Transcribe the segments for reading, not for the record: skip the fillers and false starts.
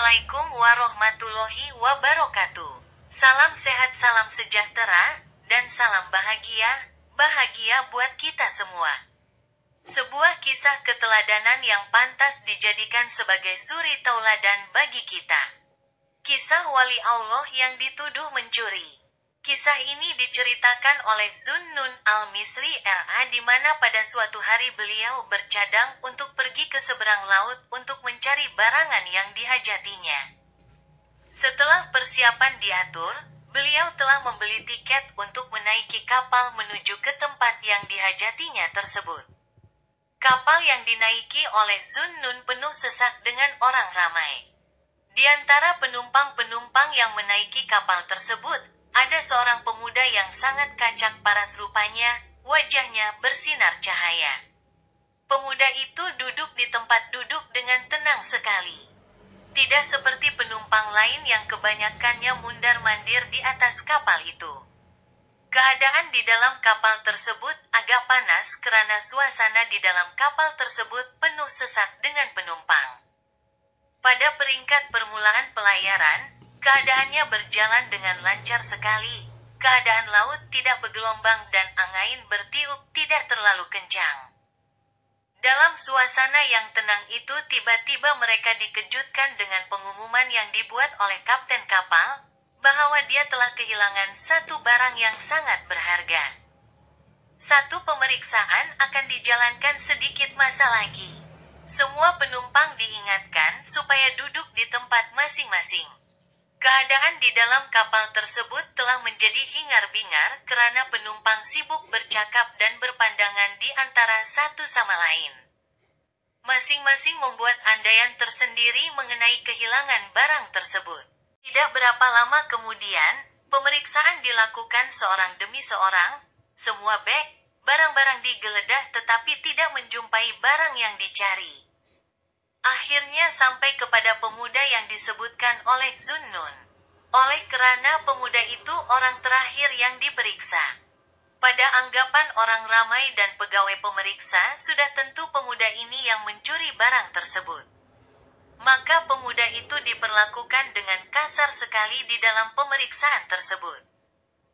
Assalamualaikum warahmatullahi wabarakatuh. Salam sehat, salam sejahtera, dan salam bahagia, bahagia buat kita semua. Sebuah kisah keteladanan yang pantas dijadikan sebagai suri tauladan bagi kita. Kisah wali Allah yang dituduh mencuri. Kisah ini diceritakan oleh Zunnun al-Misri R.A. di mana pada suatu hari beliau bercadang untuk pergi ke seberang laut untuk mencari barangan yang dihajatinya. Setelah persiapan diatur, beliau telah membeli tiket untuk menaiki kapal menuju ke tempat yang dihajatinya tersebut. Kapal yang dinaiki oleh Zunnun penuh sesak dengan orang ramai. Di antara penumpang-penumpang yang menaiki kapal tersebut, ada seorang pemuda yang sangat kacak paras rupanya, wajahnya bersinar cahaya. Pemuda itu duduk di tempat duduk dengan tenang sekali. Tidak seperti penumpang lain yang kebanyakannya mundar-mandir di atas kapal itu. Keadaan di dalam kapal tersebut agak panas karena suasana di dalam kapal tersebut penuh sesak dengan penumpang. Pada peringkat permulaan pelayaran, keadaannya berjalan dengan lancar sekali. Keadaan laut tidak bergelombang dan angin bertiup tidak terlalu kencang. Dalam suasana yang tenang itu tiba-tiba mereka dikejutkan dengan pengumuman yang dibuat oleh kapten kapal, bahwa dia telah kehilangan satu barang yang sangat berharga. Satu pemeriksaan akan dijalankan sedikit masa lagi. Semua penumpang diingatkan supaya duduk di tempat masing-masing. Keadaan di dalam kapal tersebut telah menjadi hingar-bingar karena penumpang sibuk bercakap dan berpandangan di antara satu sama lain. Masing-masing membuat andaian tersendiri mengenai kehilangan barang tersebut. Tidak berapa lama kemudian, pemeriksaan dilakukan seorang demi seorang. Semua beg, barang-barang digeledah tetapi tidak menjumpai barang yang dicari. Akhirnya sampai kepada pemuda yang disebutkan oleh Zunnun. Oleh kerana pemuda itu orang terakhir yang diperiksa. Pada anggapan orang ramai dan pegawai pemeriksa, sudah tentu pemuda ini yang mencuri barang tersebut. Maka pemuda itu diperlakukan dengan kasar sekali di dalam pemeriksaan tersebut.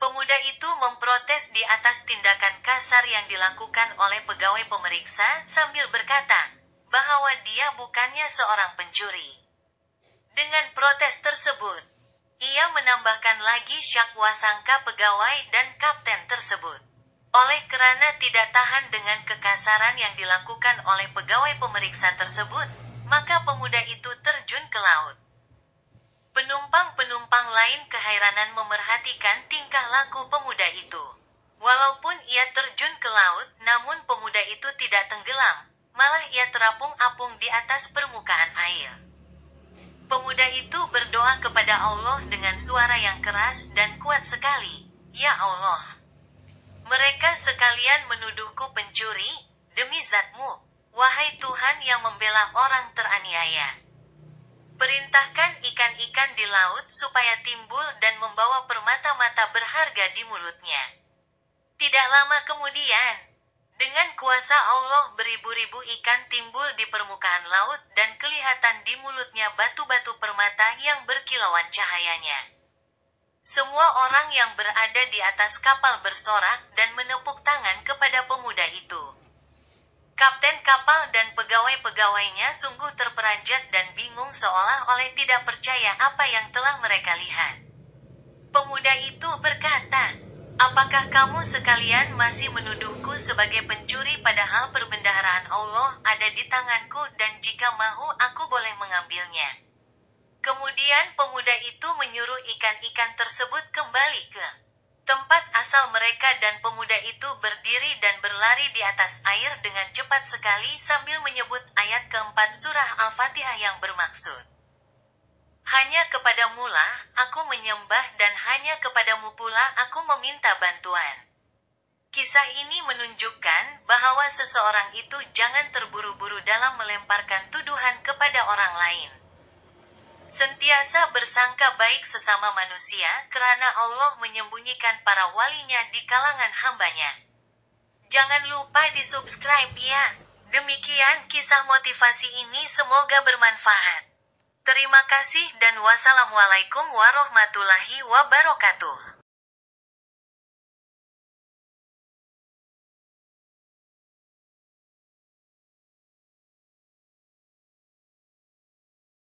Pemuda itu memprotes di atas tindakan kasar yang dilakukan oleh pegawai pemeriksa sambil berkata, bahwa dia bukannya seorang pencuri. Dengan protes tersebut, ia menambahkan lagi syakwa sangka pegawai dan kapten tersebut. Oleh kerana tidak tahan dengan kekasaran yang dilakukan oleh pegawai pemeriksa tersebut, maka pemuda itu terjun ke laut. Penumpang-penumpang lain keheranan memerhatikan tingkah laku pemuda itu. Walaupun ia terjun ke laut, namun pemuda itu tidak tenggelam. Malah ia terapung-apung di atas permukaan air. Pemuda itu berdoa kepada Allah dengan suara yang keras dan kuat sekali. Ya Allah, mereka sekalian menuduhku pencuri, demi zatmu, wahai Tuhan yang membela orang teraniaya. Perintahkan ikan-ikan di laut supaya timbul dan membawa permata-mata berharga di mulutnya. Tidak lama kemudian, dengan kuasa Allah beribu-ribu ikan timbul di permukaan laut dan kelihatan di mulutnya batu-batu permata yang berkilauan cahayanya. Semua orang yang berada di atas kapal bersorak dan menepuk tangan kepada pemuda itu. Kapten kapal dan pegawai-pegawainya sungguh terperanjat dan bingung seolah oleh tidak percaya apa yang telah mereka lihat. Pemuda itu berkata, apakah kamu sekalian masih menuduhku sebagai pencuri padahal perbendaharaan Allah ada di tanganku dan jika mahu aku boleh mengambilnya. Kemudian pemuda itu menyuruh ikan-ikan tersebut kembali ke tempat asal mereka dan pemuda itu berdiri dan berlari di atas air dengan cepat sekali sambil menyebut ayat keempat surah Al-Fatihah yang bermaksud, hanya kepadamu lah aku menyembah dan hanya kepadamu pula aku meminta bantuan. Kisah ini menunjukkan bahwa seseorang itu jangan terburu-buru dalam melemparkan tuduhan kepada orang lain. Sentiasa bersangka baik sesama manusia kerana Allah menyembunyikan para walinya di kalangan hambanya. Jangan lupa di-subscribe ya. Demikian kisah motivasi ini, semoga bermanfaat. Terima kasih dan wassalamualaikum warahmatullahi wabarakatuh.